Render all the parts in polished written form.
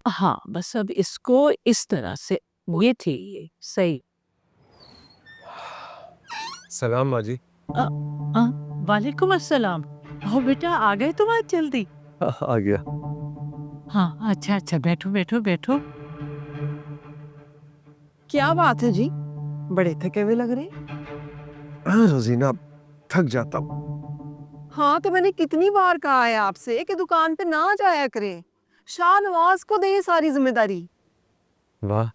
हाँ, बस अब इसको इस तरह से, ये थी ये, सही। सलाम माँ जी। वालेकुम अस्सलाम। आओ बेटा, आ गए तुम आज जल्दी? आ गया। हाँ, अच्छा अच्छा, बैठो बैठो बैठो। क्या बात है जी, बड़े थके हुए लग रहे। रोजीना थक जाता हूँ। हाँ तो मैंने कितनी बार कहा है आपसे कि दुकान पे ना जाया करें, शाहनवाज को दे सारी जिम्मेदारी। वाह,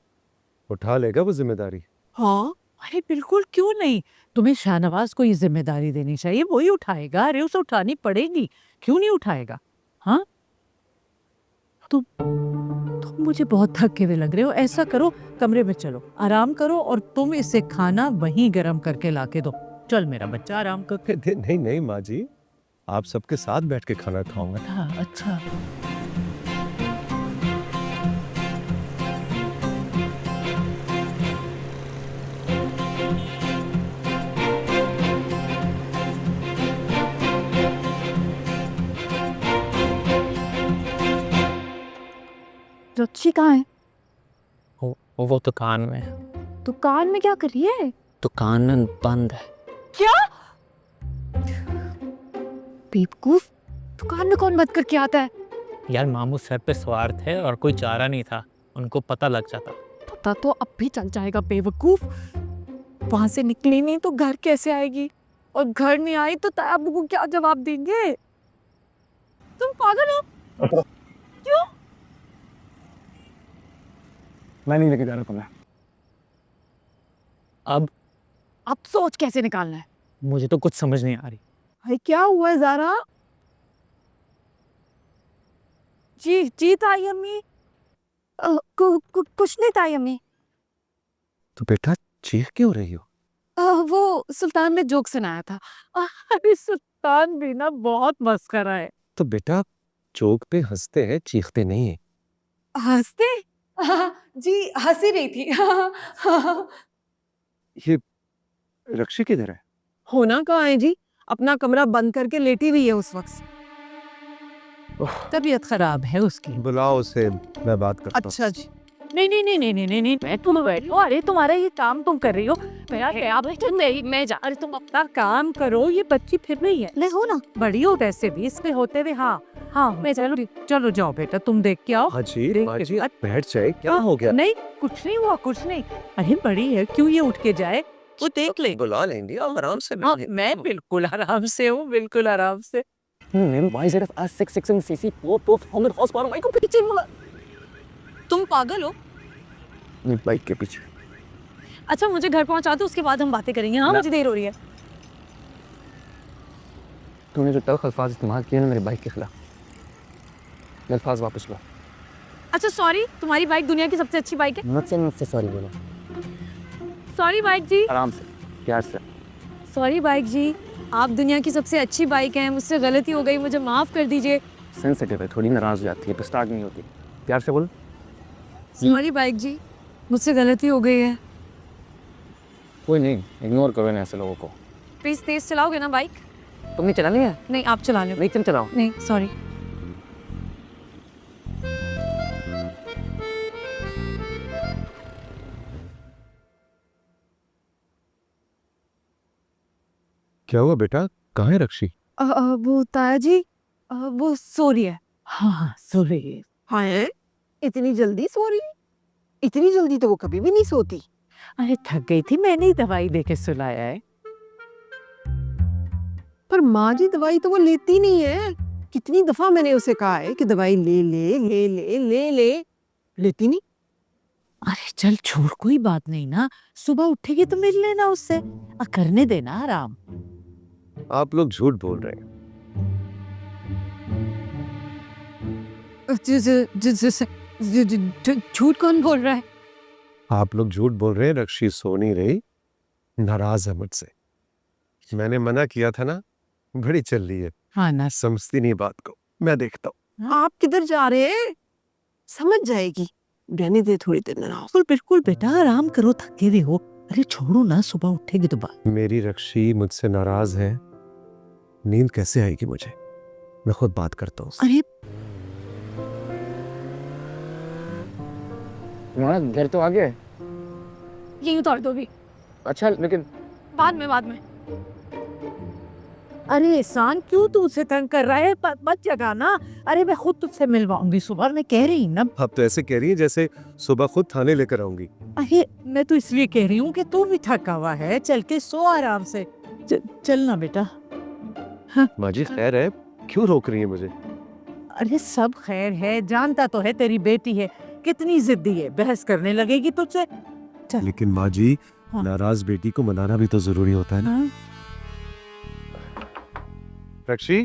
उठा लेगा वो जिम्मेदारी। हाँ अरे बिल्कुल, क्यों नहीं। तुम्हें शाहनवाज को ये जिम्मेदारी देनी चाहिए, वही उठाएगा। अरे उसे उठानी पड़ेगी, क्यों नहीं उठाएगा। हाँ, तुम मुझे बहुत थके हुए लग रहे हो। ऐसा करो, कमरे में चलो, आराम करो, और तुम इसे खाना वहीं गर्म करके लाके दो। चल मेरा बच्चा, आराम कर। नहीं नहीं माँ जी, आप सबके साथ बैठ के खाना खाऊंगा। हाँ, अच्छा। रुचि कहाँ है? वो दुकान में। दुकान में क्या कर रही है? दुकान बंद है। क्या? बेवकूफ, दुकान में कौन बंद करके आता है? यार मामू सर पे सवार थे और कोई चारा नहीं था, उनको पता लग जाता। पता तो अब भी चल जाएगा बेवकूफ। वहां से निकली नहीं तो घर कैसे आएगी, और घर नहीं आई तो तायाबू को क्या जवाब देंगे? तुम पागल हो क्यों? मैं नहीं लेके जा रहा तुम्हें। अब सोच कैसे निकालना है। मुझे तो कुछ समझ नहीं आ रही। भाई क्या हुआ है ज़ारा? जी जी ताई अम्मी। कुछ नहीं ताई अम्मी। तो बेटा चीख क्यों रही हो? वो सुल्तान ने जोक सुनाया था। अरे सुल्तान भी ना बहुत मस्करा है। तो बेटा जोक पे हंसते हैं, चीखते नहीं है। हंसते? जी हंसी रही थी। ये रक्षी किधर है? होना कहाँ है जी, अपना कमरा बंद करके लेटी हुई है उस वक्त। तबीयत खराब है उसकी। बुलाओ उसे, मैं बात करता हूँ। अच्छा जी। नहीं नहीं नहीं नहीं नहीं नहीं, मैं तुम बैठो। अरे तुम्हारा ये काम तुम कर रही हो। मैं जा। अरे तुम अपना काम करो, ये बच्ची फिर नहीं है। ले हो ना। बड़ी हो वैसे भी, इसमें होते हुए। हाँ हाँ, मैं चलो चलो जाओ बेटा, तुम देख के आओ। हाँ जी, देख माँ के- जी आप बैठ जाए, क्या हो गया? नहीं, कुछ नहीं हुआ, कुछ नहीं। अरे बड़ी है, क्यों ये उठ के जाए, वो देख ले। बुला लेंगे, आप आराम से हाँ, मैं बिल्कुल आराम से हूँ, बिल्कुल आराम से। तुम पागल हो? बाइक के पीछे। अच्छा मुझे घर पहुंचा दो, उसके बाद हम बातें करेंगे। हाँ मुझे देर हो रही है। तूने जो तल्ख अल्फाज इस्तेमाल किए ना मेरी बाइक के खिलाफ, ये अल्फाज वापस लो। अच्छा सॉरी, तुम्हारी बाइक दुनिया की सबसे अच्छी बाइक है। मुझसे सॉरी बोलो। सॉरी बाइक जी। आराम से, प्यार से। सॉरी बाइक जी, आप दुनिया की सबसे अच्छी बाइक हैं, मुझसे गलती हो गई, मुझे माफ कर दीजिए। सेंसिटिव है, थोड़ी नाराज हो जाती है, तो स्टार्ट नहीं होती। प्यार से बोलो। सॉरी बाइक जी, मुझसे गलती हो गई है। कोई नहीं, इग्नोर करो इन ऐसे लोगों को। प्लीज तेज चलाओगे ना बाइक? तुमने चला लिया? नहीं आप चला लो। नहीं तुम चलाओ। नहीं सॉरी। क्या हुआ बेटा, कहाँ है रक्षी? वो ताया जी, वो सो रही है। हाँ हाँ, सो रही है। हाँ है? इतनी जल्दी सो रही? इतनी जल्दी तो वो कभी भी नहीं सोती। अरे थक गई थी, मैंने ही दवाई देके सुलाया है। पर माँ जी दवाई तो वो लेती नहीं है। कितनी दफा मैंने उसे कहा है कि दवाई ले ले ले ले ले ले, लेती नहीं। अरे चल छोड़, कोई बात नहीं ना, सुबह उठेगी तो मिल लेना उससे, करने देना आराम। आप लोग झूठ बोल रहे हैं। झूठ कौन बोल रहा है? आप लोग झूठ बोल रहे हैं, रक्षी सो नहीं रही, नाराज है मुझसे। मैंने मना किया था ना, बड़ी चल रही है, हाँ ना। समझती नहीं बात को। मैं देखता हूँ। आप किधर जा रहे हैं? समझ जाएगी, रहने दे थोड़ी देर नाराज। बिल्कुल बिल्कुल बेटा, आराम करो, थके हुए हो। अरे छोड़ो ना, सुबह उठेगी तो बात। मेरी रक्षी मुझसे नाराज है, नींद कैसे आएगी मुझे? मैं खुद बात करता हूँ। अरे तुम्हारा घर तो आ गया है। यही उतार दो अभी, अच्छा लेकिन बाद में। अरे एहसान, क्यों तू उसे तंग कर रहा है? मत जगाना। अरे मैं खुद तुझसे मिलवाऊंगी सुबह, मैं कह रही ना। आप तो ऐसे कह रही हैं जैसे सुबह खुद थाने लेकर आऊंगी। अरे मैं तो इसलिए कह रही हूँ कि तू भी थका हुआ है, चल के सो आराम से। चलना बेटा। माँ जी खैर है, क्यों रोक रही है मुझे? अरे सब खैर है, जानता तो है तेरी बेटी है कितनी जिद्दी है, बहस करने लगेगी तुझसे। लेकिन माँ जी, हाँ। नाराज बेटी को मनाना भी तो जरूरी होता है ना। हाँ? रक्षी,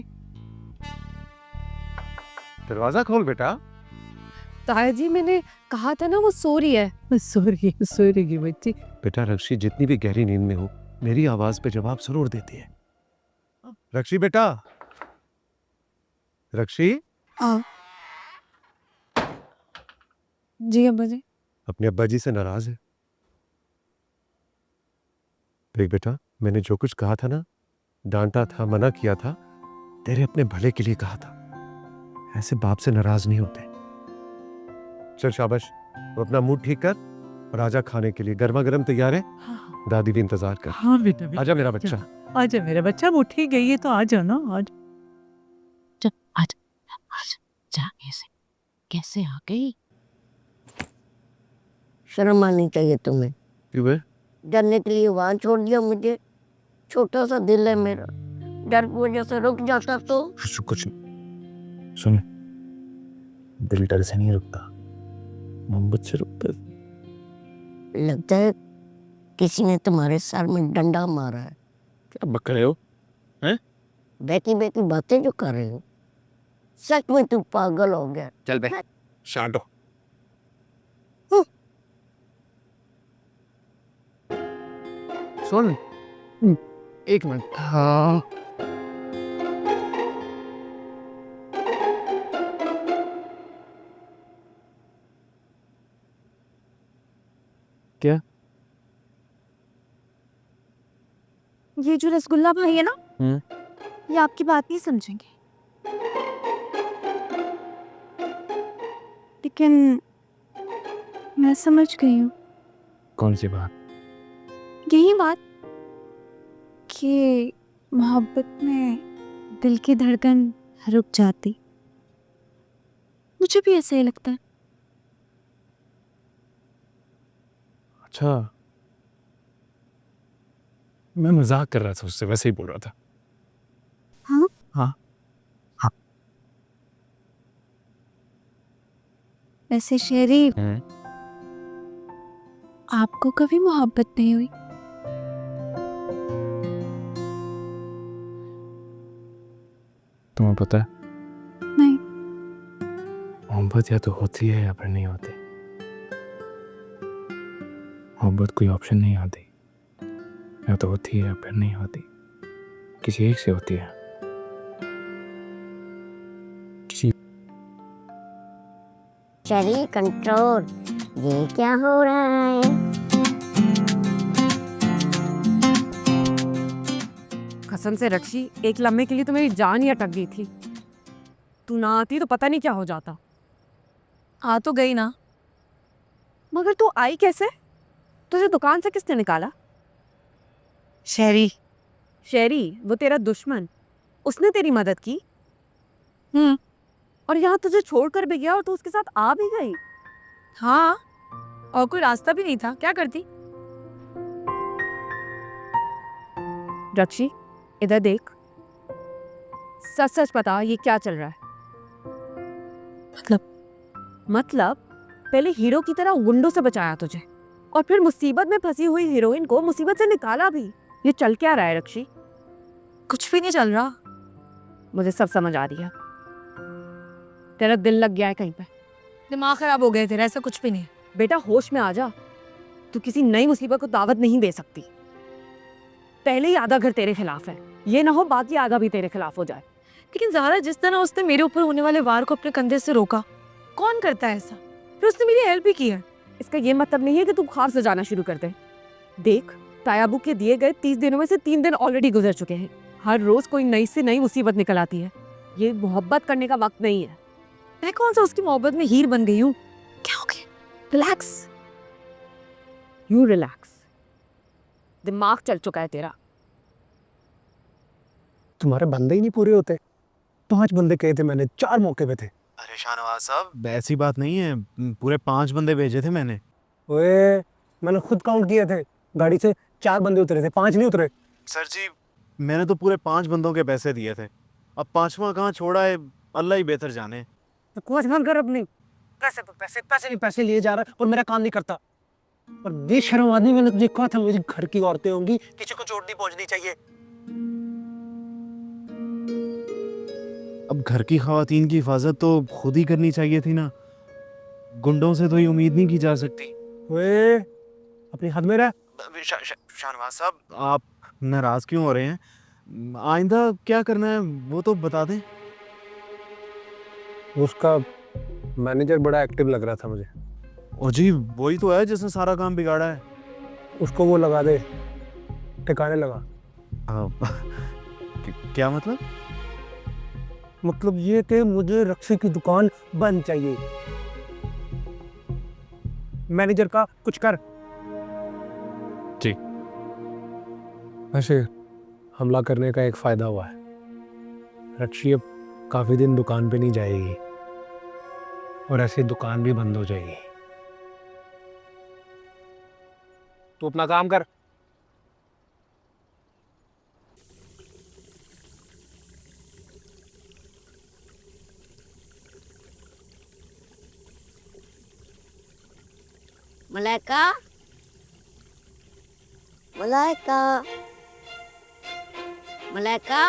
दरवाजा खोल बेटा। ताया जी मैंने कहा था ना वो सो रही है। सोरेगी बच्ची। बेटा रक्षी जितनी भी गहरी नींद में हो, मेरी आवाज पे जवाब जरूर देती है। रक्षी बेटा, रक्षी। जी अब्बा जी। अपने अब्बा जी से नाराज है? देख बेटा, मैंने जो कुछ कहा था ना, डांटा था, मना किया था, तेरे अपने भले के लिए कहा था। ऐसे बाप से नाराज नहीं होते। चल शाबाश, वो अपना मूड ठीक कर और आजा खाने के लिए। गर्मा गर्म तैयार है, हाँ दादी भी इंतजार कर। हाँ बेटा, बेटा आजा मेरा बच्चा। आजा मेरा बच्चा, वो उठी गई है तो आ जाओ ना। आज जा कैसे आ गई? शर्म आनी चाहिए तुम्हें। क्यों है? डरने के लिए वहां छोड़ दिया मुझे। छोटा सा दिल है मेरा, डर की वजह से रुक जाता तो। कुछ सुन, दिल डर से नहीं रुकता, मोहब्बत से रुकता है। लगता है किसी ने तुम्हारे सर में डंडा मारा है। क्या बक रहे हो? बैठी बैठी बातें जो कर रहे हो, सच में तू पागल हो गया। चल बे। शांत हो। सुन, एक मिनट। हाँ क्या? ये जो रसगुल्ला भाई है ना, ये आपकी बात नहीं समझेंगे, लेकिन मैं समझ गई हूँ। कौन सी बात? यही बात कि मोहब्बत में दिल की धड़कन रुक जाती। मुझे भी ऐसा ही लगता है। अच्छा, मैं मजाक कर रहा था उससे, वैसे ही बोल रहा था। हाँ? हाँ। वैसे शेरी, आपको कभी मोहब्बत नहीं हुई? तुम्हें पता है? नहीं। मोहब्बत या तो होती है या फिर नहीं होती। मोहब्बत कोई ऑप्शन नहीं आती, या तो होती है या फिर नहीं होती, किसी एक से होती है। किसी चलिए कंट्रोल, ये क्या हो रहा है? कसम से रक्षी, एक लम्हे के लिए तो मेरी जान ही अटक गई थी। तू ना आती तो पता नहीं क्या हो जाता। आ तो गई ना। मगर तू आई कैसे? तुझे दुकान से किसने निकाला? शहरी। शेरी, वो तेरा दुश्मन, उसने तेरी मदद की। और यहाँ तुझे छोड़कर भी गया और तू उसके साथ आ भी गई। हाँ, और कोई रास्ता भी नहीं था, क्या करती? रक्षी, इधर देख, सच सच बता, ये क्या चल रहा है? मतलब पहले हीरो की तरह गुंडों से बचाया तुझे, और फिर मुसीबत में फंसी हुई हीरोइन को मुसीबत से निकाला भी। ये चल क्या रहा है रक्षी? कुछ भी नहीं चल रहा। मुझे सब समझ आ रही है। तेरा दिल लग गया है कहीं पे। दिमाग खराब हो गए तेरा, ऐसा कुछ भी नहीं। बेटा होश में आ जा, तू किसी नई मुसीबत को दावत नहीं दे सकती। पहले ही आधा घर तेरे खिलाफ है, ये ना हो बाकी आधा भी तेरे खिलाफ हो जाए। लेकिन ज़ारा, जिस तरह उसने मेरे ऊपर होने वाले वार को अपने कंधे से रोका, कौन करता है ऐसा? फिर उसने मेरी हेल्प भी की है। इसका ये मतलब नहीं है कि तू ख्वाब सजाना शुरू कर दे। देख, तायाबू के दिए गए 30 दिनों में से 3 दिन ऑलरेडी गुजर चुके हैं। हर रोज कोई नई से नई मुसीबत निकल आती है। ये मोहब्बत करने का वक्त नहीं है। मैं कौन सा उसकी मोहब्बत में हीर बन गई हूँ? क्या हो गया? Relax, you relax. दिमाग चल चुका है तेरा। तुम्हारे बंदे ही नहीं पूरे होते। 5 बंदे कहे थे मैंने, 4 मौके पे थे। अरे शाहनवाज साहब ऐसी बात नहीं है, पूरे 5 बंदे भेजे थे मैंने। ओए, मैंने खुद काउंट किए थे। गाड़ी से 4 बंदे उतरे थे, 5 नहीं उतरे। सर जी मैंने तो पूरे 5 बंदों के पैसे दिए थे, अब 5वां कहाँ छोड़ा है अल्लाह ही बेहतर जाने। तो कुछ मत कर अपनी। पैसे तो पैसे, पैसे नहीं पैसे लिए जा रहा और मेरा काम नहीं करता। और बेशर्म आदमी, मैंने तुझे कहा था मुझे घर की औरतें होंगी, किसी को चोट नहीं पहुंचनी चाहिए। अब घर की खवातीन की हिफाजत तो खुद ही करनी चाहिए थी ना, गुंडों से तो ये उम्मीद नहीं की जा सकती। ओए, अपनी हद में रह। शाहनवाज साहब आप नाराज क्यों हो रहे हैं? आइंदा क्या करना है वो तो बता दें। उसका मैनेजर बड़ा एक्टिव लग रहा था मुझे। ओ जी वही तो है जिसने सारा काम बिगाड़ा है। उसको वो लगा दे, ठिकाने लगा। क्या मतलब? मतलब ये कि मुझे रक्शे की दुकान बंद चाहिए। मैनेजर का कुछ कर। ठीक। वैसे हमला करने का एक फायदा हुआ है। रक्शी अब काफी दिन दुकान पे नहीं जाएगी और ऐसे दुकान भी बंद हो जाएगी। तू अपना काम कर। मलाइका, मलाइका, मलाइका।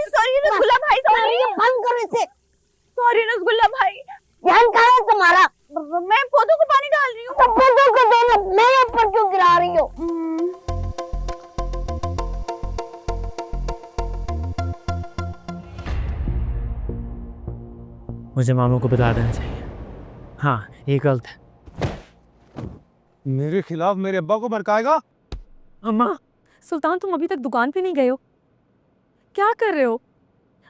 सॉरी रसगुल्ला भाई, सॉरी। बंद करो इसे। सॉरी रसगुल्ला भाई, ध्यान कहाँ है तुम्हारा? मैं पौधों को पानी डाल रही हूँ। तो पौधों को दो ना, मेरे ऊपर क्यों गिरा रही हो? मुझे मामू को बता देना चाहिए। हाँ ये गलत है। मेरे खिलाफ मेरे अब्बा को भड़काएगा? अम्मा, सुल्तान तुम अभी तक दुकान पे नहीं गए हो, क्या कर रहे हो?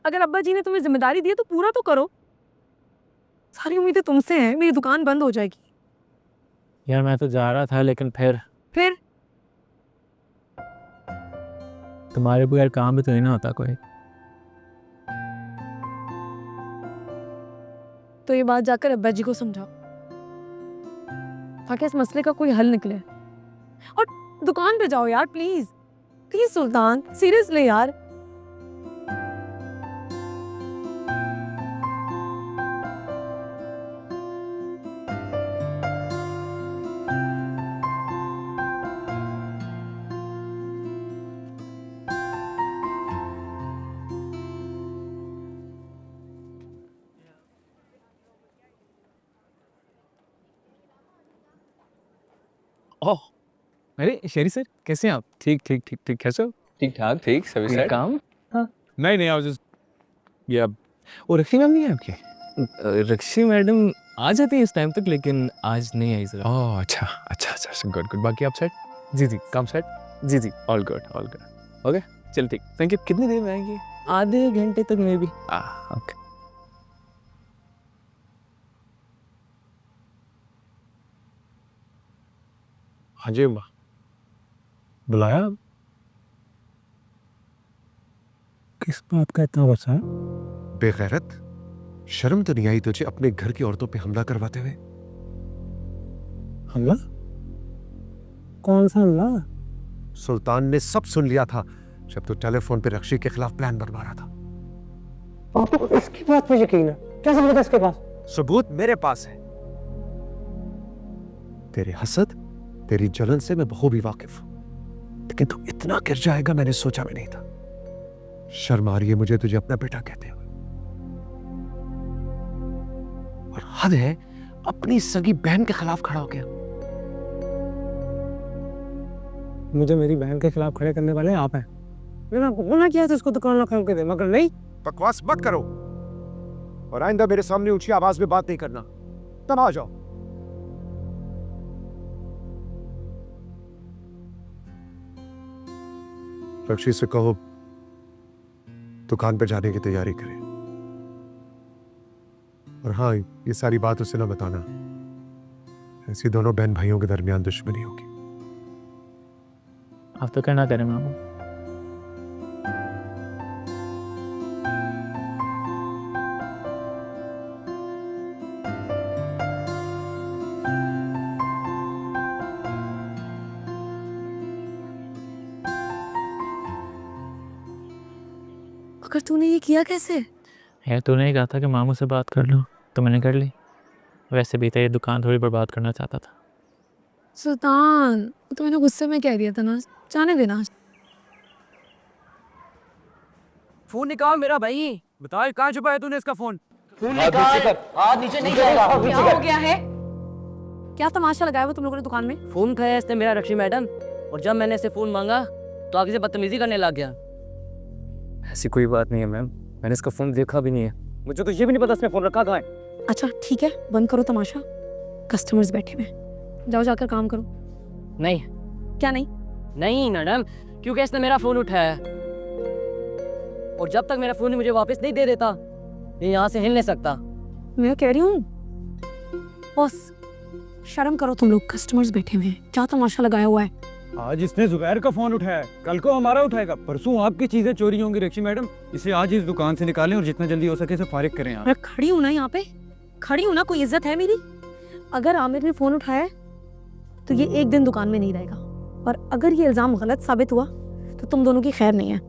अगर अब्बा जी ने तुम्हें जिम्मेदारी दी है तो पूरा तो करो। सारी उम्मीदें तुमसे हैं, मेरी दुकान बंद हो जाएगी। यार मैं तो जा रहा था लेकिन फिर तुम्हारे बगैर काम भी तो नहीं ना होता कोई। तो ये बात जाकर अब्बा जी को समझाओ ताकि इस मसले का कोई हल निकले। और दुकान पे जाओ यार, प्लीज प्लीज सुल्तान, सीरियसली यार। ओह अरे शेरी सर कैसे हैं आप? ठीक ठीक ठीक ठीक। कैसे हो? ठीक ठाक, ठीक सभी सेट। काम? हाँ नहीं नहीं, आज ये अब वो रक्षी मैम नहीं है आपकी? रक्षी मैडम आ जाती है इस टाइम तक लेकिन आज नहीं आई जरा। ओह अच्छा अच्छा अच्छा, गुड गुड। बाकी आप सेट? जी जी काम सेट? जी जी all good all good. Okay चल ठीक, थैंक यू। कितनी देर में आएंगी? आधे घंटे तक मे बी। ओके। हाँ जी अम्मा, बुलाया? किस बात का इतना गुस्सा है? बेगैरत, शर्म तो नहीं आई तुझे अपने घर की औरतों पे हमला करवाते हुए? हमला? कौन सा हमला? सुल्तान ने सब सुन लिया था जब तू टेलीफोन पे रक्षी के खिलाफ प्लान बनवा रहा था। आपको इसकी बात पे यकीन है? क्या सबूत है इसके पास? सबूत मेरे पास है। तेरे हसद, तेरी जलन से मैं बखूबी वाकिफ हूं, लेकिन तू इतना गिर जाएगा मैंने सोचा भी नहीं था। शर्म आ रही है मुझे तुझे अपना बेटा कहते हुए। और हद है, अपनी सगी बहन के खिलाफ खड़ा हो गया। मुझे मेरी बहन के खिलाफ खड़े करने वाले आप हैं। मैंने आपको मना किया था इसको दुकान ना खोल के दे, मगर नहीं। बकवास मत करो और आइंदा मेरे सामने ऊंची आवाज में बात नहीं करना। तब आ जाओ। रक्षी से कहो दुकान पे जाने की तैयारी करे। और हाँ, ये सारी बात उसे ना बताना, ऐसी दोनों बहन भाइयों के दरमियान दुश्मनी होगी। आप तो करना करें मामू। अगर तूने ये किया कैसे? यार तूने ही कहा था कि मामू से बात कर लो, तो मैंने कर ली। वैसे भी तेरी दुकान थोड़ी बर्बाद करना चाहता था। सुल्तान, वो तो मैंने गुस्से में कह दिया था ना, जाने देना। फोन निकाल मेरा भाई, बता कहाँ छुपाया तूने इसका फोन? क्या हो गया है? क्या तमाशा लगाया हुआ तुम लोगों ने दुकान में? फोन खाया इसने मेरा रक्षी मैडम, और जब मैंने इसे फोन मांगा तो आगे से बदतमीजी करने लग गया। ऐसी कोई बात नहीं है मैम, मैंने इसका फ़ोन देखा भी नहीं है। मुझे तो ये भी नहीं पता इसने फ़ोन रखा कहाँ है। अच्छा ठीक है, बंद करो तमाशा, कस्टमर्स बैठे हुए हैं। जाओ जाकर काम करो। नहीं क्या नहीं? नहीं मैडम, क्योंकि इसने मेरा फोन उठाया है, और जब तक मेरा फोन मुझे वापस नहीं दे देता ये यहाँ से हिल नहीं सकता। मैं कह रही हूँ बॉस, शर्म करो तुम लोग, कस्टमर्स बैठे हुए हैं, क्या तमाशा लगाया हुआ है? आज इसने जुबैर का फोन उठाया है, कल को हमारा उठाएगा, परसों आपकी चीजें चोरी होंगी रक्षी मैडम। इसे आज इस दुकान से निकालें और जितना जल्दी हो सके इसे फारिग करें। मैं खड़ी हूँ ना यहाँ पे, खड़ी हूँ ना, कोई इज्जत है मेरी? अगर आमिर ने फोन उठाया है तो ये एक दिन दुकान में नहीं रहेगा, और अगर ये इल्जाम गलत साबित हुआ तो तुम दोनों की खैर नहीं है।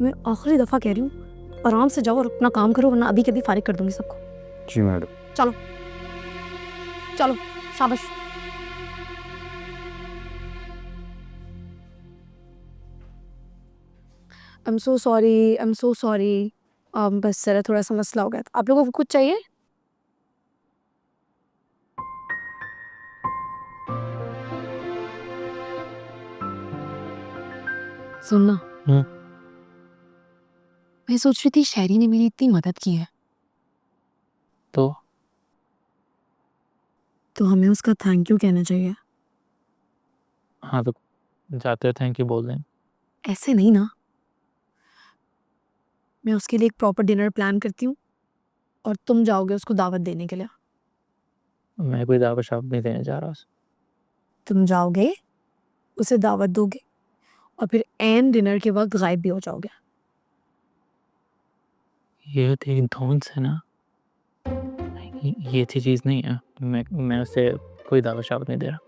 मैं आखिरी दफा कह रही हूँ, आराम से जाओ और अपना काम करो, वरना अभी के अभी फारिग कर दूंगी सबको। जी मैडम। चलो चलो, शाबाश। I am so sorry, I am so sorry. बस जरा थोड़ा सा मसला हो गया था। आप लोगों को कुछ चाहिए? सुनना, मैं सोच रही थी शहरी ने मेरी इतनी मदद की है तो हमें उसका थैंक यू कहना चाहिए। हाँ तो जाते थैंक यू बोल दें। ऐसे नहीं ना, मैं उसके लिए एक प्रॉपर डिनर प्लान करती हूँ और तुम जाओगे उसको दावत देने के लिए। मैं कोई दावत शावत नहीं देने जा रहा उसे। तुम जाओगे, उसे दावत दोगे और फिर एन डिनर के वक्त गायब भी हो जाओगे। ये तेरी धौंस है ना, ये अच्छी चीज़ नहीं है। मैं उसे कोई दावत शावत नहीं दे रहा।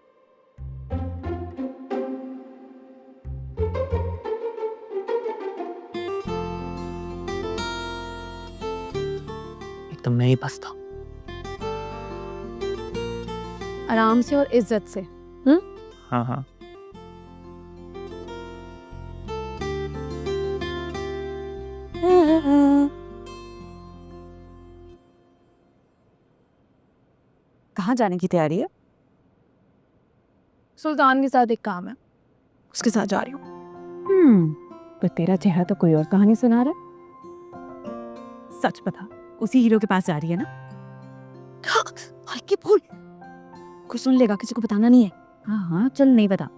एकदम नहीं बसता। आराम से और इज्जत से। हाँ हाँ। कहाँ जाने की तैयारी है? सुल्तान के साथ एक काम है, उसके साथ जा रही हूँ। पर तेरा चेहरा तो कोई और कहानी सुना रहा है। सच बता, उसी हीरो के पास जा रही है ना? हल्की बोल, कोई सुन लेगा, किसी को बताना नहीं है। हाँ हाँ चल, नहीं बता।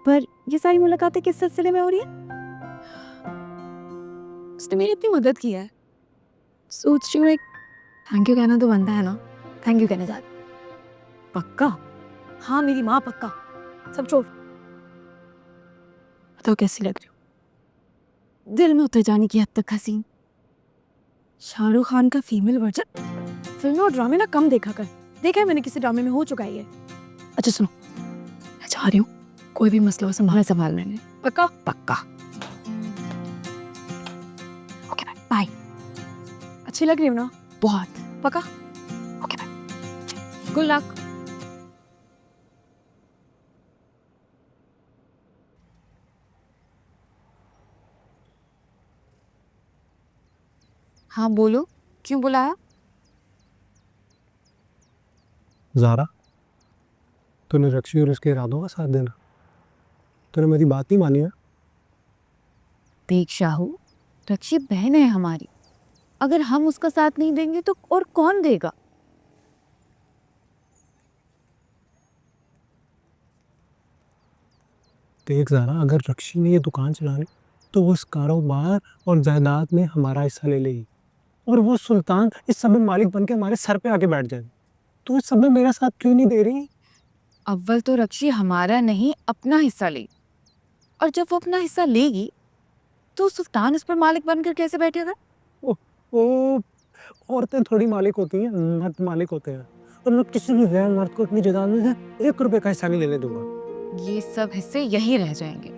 पर ये सारी मुलाकातें किस सिलसिले में हो रही है? उसने मेरी इतनी मदद की है, सोच रही हूँ एक थैंक यू कहना तो बनता है ना, थैंक यू कहने जा रही हूँ। पक्का? हाँ मेरी माँ पक्का। सब छोड़, बताओ कैसी लग रही हूँ? दिल में उतर जाने की हद तक हसीन। शाहरुख खान का फीमेल वर्जन। फिल्में और ड्रामे ना कम देखा कर, देखा है मैंने किसी ड्रामे में, हो चुका है ये। अच्छा सुनो, मैं जा रही हूँ, कोई भी मसला हो संभाल लेंगे। पक्का? पक्का। Okay bye. अच्छी लग रही हूँ ना? बहुत। पक्का? Okay bye, good luck. हाँ बोलो, क्यों बुलाया? ज़ारा, तूने रक्षी और उसके इरादों का साथ देना, तूने मेरी बात नहीं मानी है। देख शाहू, रक्षी बहन है हमारी, अगर हम उसका साथ नहीं देंगे तो और कौन देगा? देख ज़ारा, अगर रक्षी ने ये दुकान चलानी तो वो इस कारोबार और जायदाद में हमारा हिस्सा ले लेगी। और वो सुल्तान इस सब में मालिक बन के हमारे सर पे आके बैठ जाए। तू इस सब में मेरा साथ क्यों नहीं दे रही? अव्वल तो रक्षी हमारा नहीं अपना हिस्सा ले, और जब वो अपना हिस्सा लेगी तो सुल्तान उस पर मालिक बनकर कैसे बैठेगा? वो औरतें थोड़ी मालिक होती हैं, मर्द मालिक होते हैं। और मैं किसी भी गैर मर्द को अपनी जायदाद में से 1 रुपए का हिस्सा नहीं लेने दूंगा। ये सब हिस्से यही रह जाएंगे।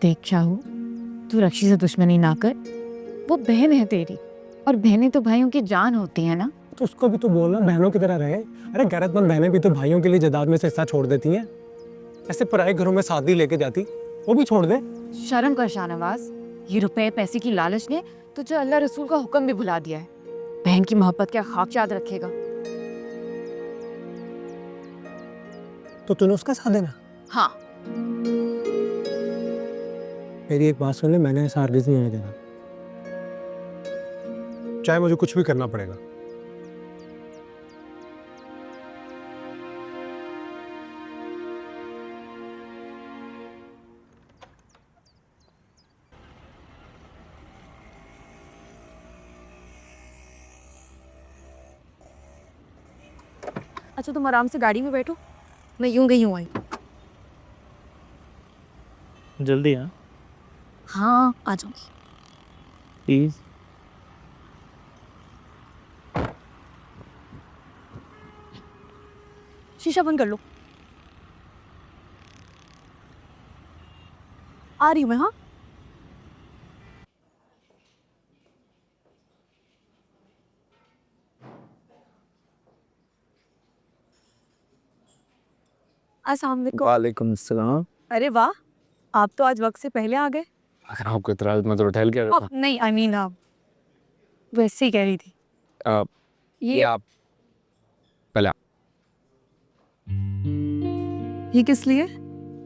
देख शाहू, तू रक्षी से दुश्मनी ना कर, वो बहन है तेरी, और बहनें तो भाइयों की जान होती है ना। तो उसको भी तो बोलना बहनों की तरह रहे। अरे गैरतमंद बहनें भी तो भाइयों के लिए जायदाद में से हिस्सा छोड़ देती हैं। ऐसे पराए घरों में शादी लेके जाती, वो भी छोड़ दे। शर्म कर शाहनवाज, ये रुपए पैसे की लालच ने तुझे अल्लाह रसूल का हुक्म भी भुला दिया है। बहन की मोहब्बत क्या खाक याद रखेगा? तो तूने उसका साथ देना। हाँ, मेरी एक बात सुन ले, मैंने ऐसा हरगिज़ नहीं होने देना, चाहे मुझे कुछ भी करना पड़ेगा। अच्छा तुम आराम से गाड़ी में बैठो, मैं यूं गई हूँ आई। जल्दी हाँ हाँ, आ जाऊंगी। प्लीज। शीशा बंद कर लो। आ रही हूँ मैं। हाँ, अस्सलाम वालेकुम। वालेकुम सलाम। अरे वाह, आप तो आज वक्त से पहले आ गए। अगर आपको इतराज मैं तो ठहल गया था। नहीं आई मीन आप वैसे ही कह रही थी। ये आप पहले ये किस लिए?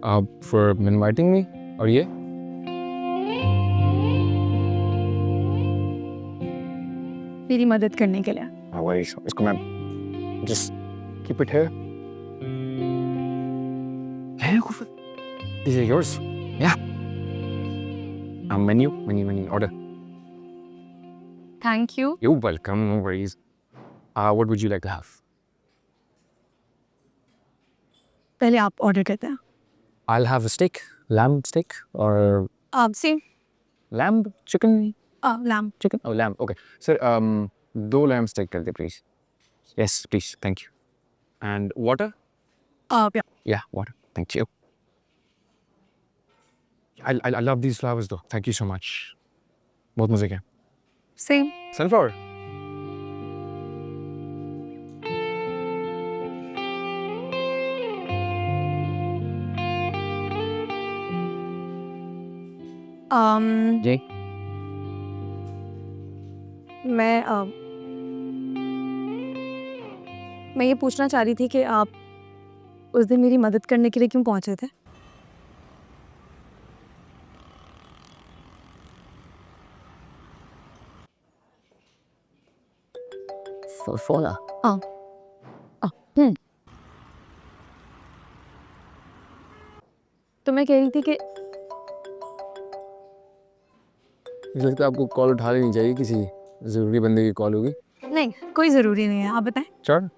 आप फॉर इनवाइटिंग मी, और ये मेरी मदद करने के लिए। वही इसको मैं just keep it here. Hey, these are yours. Yeah. Menu, order. Thank you. You're welcome, no worries. What would you like to have? पहले आप ऑर्डर करते हैं। I'll have a steak, lamb steak, or आप से lamb chicken. Lamp. Chicken? Oh, lamb. Okay, sir. 2 lamb steak कर दे, please. Yes, please. Thank you. And water? Yeah, water. Thank you. I love these flowers though. Thank you so much. बहुत मजे के। Same. Sunflower. जी मैं ये पूछना चाह रही थी कि आप उस दिन मेरी मदद करने के लिए क्यों पहुंचे थे? फोन तो मैं कह रही थी कि मुझे लगता है आपको कॉल उठा लेनी चाहिए, किसी ज़रूरी बंदे की कॉल होगी। नहीं, कोई ज़रूरी नहीं है, आप बताएं। चल।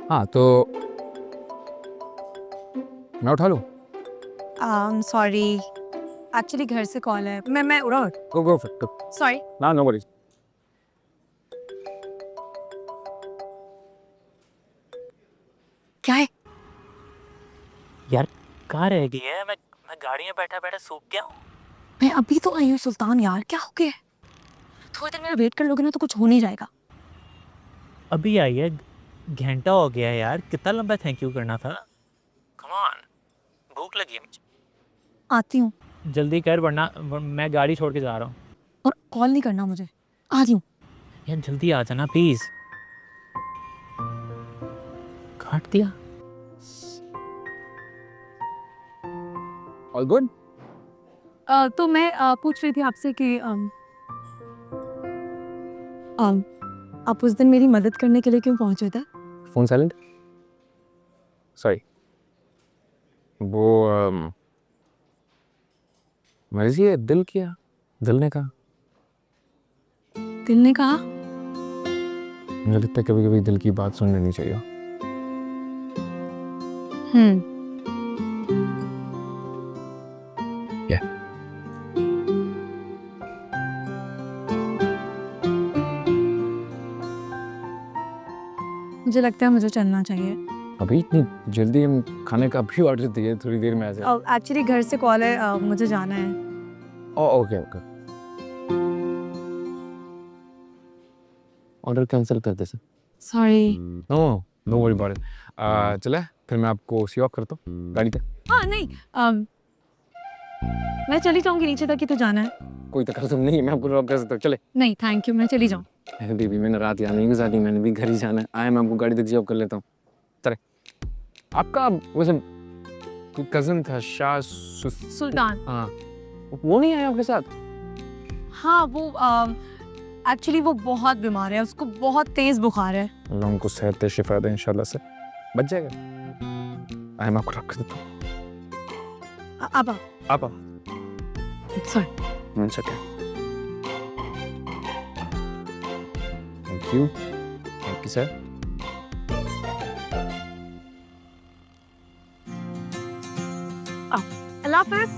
हाँ तो मैं उठा लूँ? सॉरी, एक्चुअली घर से कॉल है। मैं उड़ा। Go for it. सॉरी। ना no worries. क्या है? यार कहाँ रह गई है? मैं गाड़ी में बैठा बैठा सूख गया हूँ। मैं अभी तो आई हूँ सुल्तान, यार क्या हो गया? थोड़ी देर मेरा वेट कर लोगे ना तो कुछ हो नहीं जाएगा। अभी आई है, घंटा हो गया है यार। कितना लंबा थैंक यू करना था। कम ऑन, भूख लगी है मुझे। आती हूँ। जल्दी कर वरना मैं गाड़ी छोड़ के जा रहा हूँ। और कॉल नहीं करना मुझे। आ रही हूँ। यार जल्दी आ जाना प्लीज। काट दिया। All good? तो मैं पूछ रही थी आपसे कि आप उस दिन मेरी मदद करने के लिए क्यों पहुंचे थे? Phone silent? सॉरी। वो मर्जी है, दिल किया, दिल ने कहा। दिल ने कहा मुझे लगता है कभी कभी दिल की बात सुन लेनी चाहिए। मुझे लगता है मुझे चलना चाहिए। अभी इतनी जल्दी? हम खाने का भी ऑर्डर दिए, थोड़ी देर में आ जाए। एक्चुअली घर से कॉल है, मुझे जाना है। ओके ओके, ऑर्डर कैंसिल कर दे sir. Sorry. No no worry about it. चले फिर मैं आपको सी ऑफ करता हूँ गाड़ी पे। हाँ नहीं, मैं चली जाऊंगी नीचे तक ही तो जाना है। कोई तकल्लुफ़ नहीं है, मैं आपको ड्रॉप कर सकता हूँ। चले। नहीं थैंक यू, मैं चली जाऊँ। दीदी मैंने रात यहाँ नहीं गुजारी, मैंने भी घर ही जाना है। आए मैं आपको गाड़ी तक सी ऑफ कर लेता हूँ। चले। आपका वैसे कोई कज़न था शाह सुल्तान। हाँ, वो नहीं आया आपके साथ? हाँ वो एक्चुअली वो बहुत बीमार है, उसको बहुत तेज बुखार है। अल्लाह उनको सेहत शिफा दे इंशाल्लाह से बच जाएगा। आए मैं आपको रख देता हूँ। अब One second. Thank you. Thank you, sir. अल्लाह हाफ़िज़।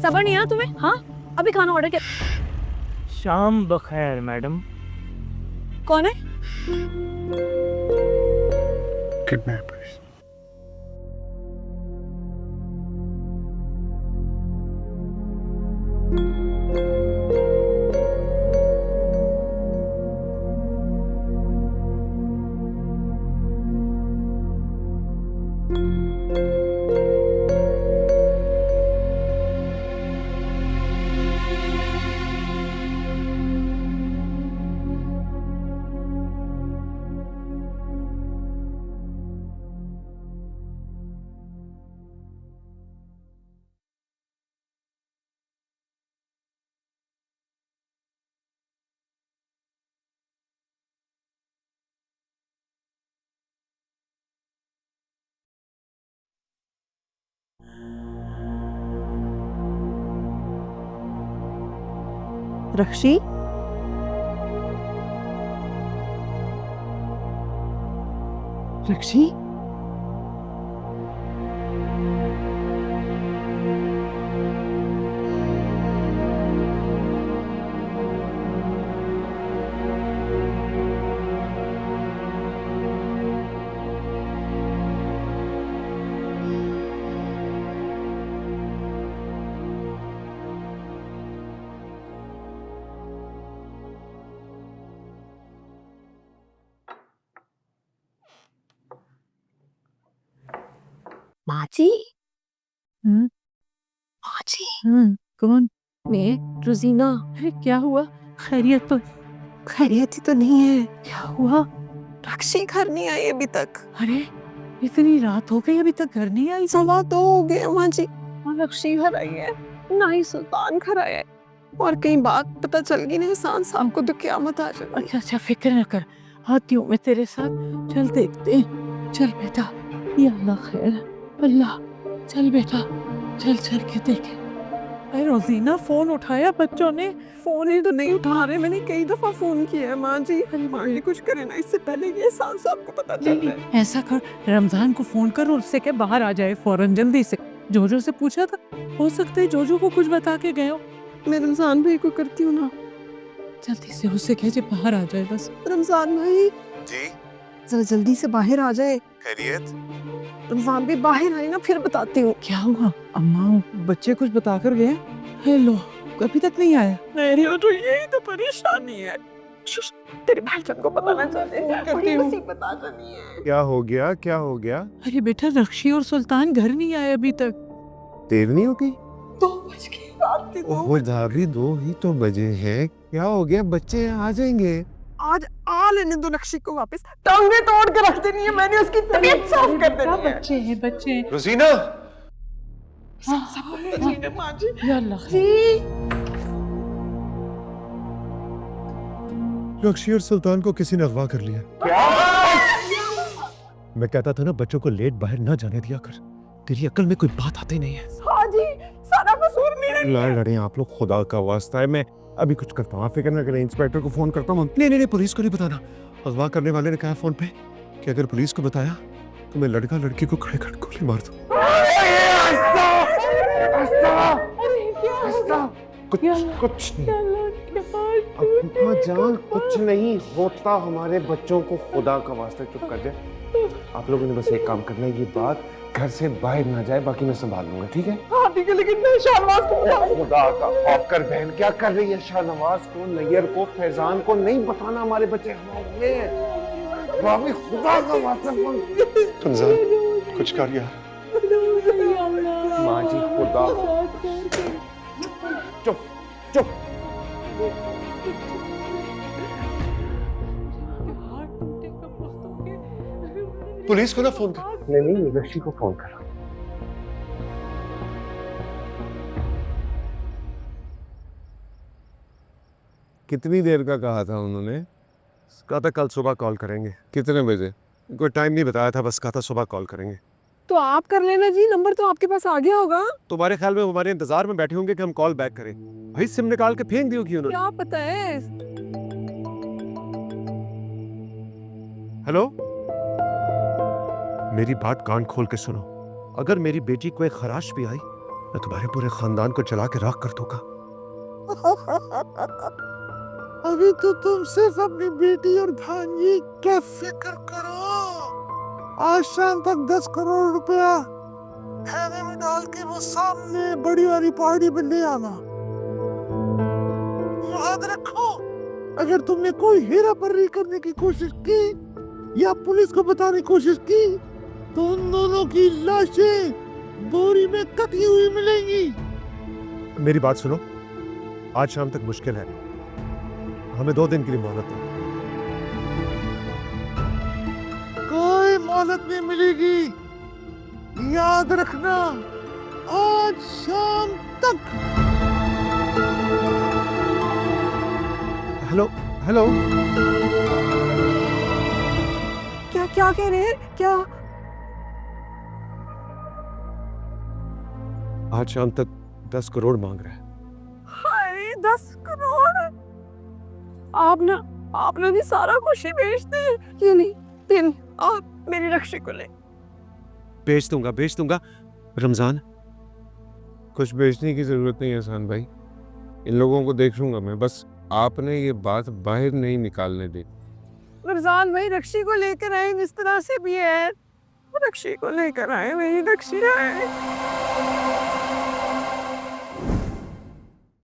सबर नहीं है तुम्हें? हाँ अभी खाना ऑर्डर कर। शाम बखैर मैडम। कौन है? किडनैपर्स। रक्षी, रक्षी, माँ जी। हम्म माँ जी, कौन? मैं रोजीना। अरे क्या हुआ? खैरियत तो खैरियत ही तो नहीं है। क्या हुआ? रक्षी घर नहीं आई अभी तक। अरे इतनी रात हो गई, अभी तक घर नहीं आई? 2:15 हो गए माँ जी। और रक्षी घर आई है ना ही सुल्तान घर आया है। और कहीं बात पता चल गई ना एहसान साहब को तो क़यामत आ जाएगी। अच्छा अच्छा, फिक्र न कर, आती हूँ मैं तेरे साथ। चल देखते हैं। चल बेटा, या अल्लाह खैर। अल्लाह, चल बेटा, चल चल के देखे। अरे रोजीना, फोन उठाया बच्चों ने? फोन ही तो नहीं उठा रहे, मैंने कई दफा फोन किया है माँ जी। माँ जी कुछ करे ना, इससे पहले ये एहसान साहब को पता चल नहीं, जाए। ऐसा कर, रमजान को फोन कर और उससे के बाहर आ जाए फौरन, जल्दी से। जोजो से पूछा था, हो सकता है जोजो को कुछ बता के गए हो। मैं रमजान भाई को करती हूँ ना। जल्दी से उससे कहे बाहर आ जाए बस। रमजान भाई जी, जरा जल्दी से बाहर आ जाए। खैरियत? रमजान भाई बाहर आए ना, फिर बताती हूँ। क्या हुआ? अम्मा बच्चे कुछ बता कर गए? हेलो, अभी तक नहीं आया? मेरी तो यही तो परेशानी है। तेरे भाईजान को पता ना चले, करती हूँ। पता नहीं है। क्या हो गया? क्या हो गया? अरे बेटा, रक्षी और सुल्तान घर नहीं आए अभी तक। देर नहीं होगी? 2 बज के रात के 2 ओह धाबी, 2 ही तो बजे हैं। क्या हो गया? बच्चे आ जाएंगे। आज आ लेने दो रक्षी को वापस। टांगे तोड़ के रख देनी है मैंने, उसकी तबीयत साफ कर देनी है। बच्चे हैं बच्चे। रोजीना, या अल्लाह खैर। जी रक्षी और सुल्तान को किसी ने अगवा कर लिया। मैं कहता था ना बच्चों को लेट बाहर ना जाने दिया कर। तेरी अकल में कोई बात आती नहीं है। हाजी सारा कसूर मेरा लड़े आप लोग, खुदा का वास्ता है। मैं अभी कुछ करता हूँ, आप फिक्र ना करें। इंस्पेक्टर को फोन करता हूँ। नहीं, पुलिस को नहीं बताना। अगवा करने वाले ने कहा फोन पे कि अगर पुलिस को बताया तो मैं लड़का लड़की को खड़े खड़े गोली मार दूं। कुछ नहीं अम्मा जान, कुछ नहीं होता हमारे बच्चों को। खुदा का वास्ता चुप कर जाए। आप लोगों ने बस एक काम करना है, ये बात घर से बाहर ना जाए, बाकी मैं संभाल लूंगा, ठीक है? हाँ ठीक है, लेकिन मैं शाहनवाज को खुदा का खौफ कर, बहन क्या कर रही है? शाहनवाज को, नैयर को, फैजान को नहीं बताना हमारे बच्चे हमारे हैं। बाबी खुदा का वास्ता रमजान कुछ कर यार। माँ जी खुदा, चुप चुप। पुलिस को ना फोन कर। नहीं, रक्षी को फोन कर। कितनी देर का कहा था उन्होंने? कहा था कल सुबह कॉल करेंगे। कितने बजे? कोई टाइम नहीं बताया था, बस कहा था सुबह कॉल करेंगे। तो आप कर लेना जी, नंबर तो आपके पास आ गया होगा। तुम्हारे ख्याल में हमारे इंतजार में बैठे होंगे कि हम कॉल बैक करें? भाई सिम निकाल के फेंक दी होगी उन्होंने। क्या पता है। हेलो, मेरी बात कान खोल के सुनो। अगर मेरी बेटी को एक खराश भी आई, मैं तुम्हारे पूरे खानदान को जला के राख कर दूंगा। अभी तो तुम सिर्फ अपनी बेटी और भांजी का फिक्र करो। आज शाम तक 10 करोड़ रुपया खाने में डाल के वो सामने बड़ी वाली पार्टी में ले आना। याद रखो, अगर तुमने कोई हेरा फेरी करने की कोशिश की या पुलिस को बताने की कोशिश की तो उन दोनों की लाशें बोरी में कटी हुई मिलेंगी। मेरी बात सुनो, आज शाम तक मुश्किल है, हमें 2 दिन के लिए मोहलत दो। कोई मोहलत नहीं मिलेगी, याद रखना। आज शाम तक। हेलो हेलो, क्या कह रहे हैं? क्या? आज शाम तक 10 करोड़ मांग रहा है। हाय 10 करोड़! आप ना भी सारा कुछ ही बेचते हैं। क्यों नहीं? दिन आप मेरी रक्षी को ले। बेच दूंगा। रमजान, कुछ बेचने की जरूरत नहीं है एहसान भाई, इन लोगों को देख लूंगा मैं। बस आपने ये बात बाहर नहीं निकालने दी। फरजान भाई रक्षी को लेकर आए, इस तरह से भी है। रक्षी को लेकर आए, मेरी रक्षी आए।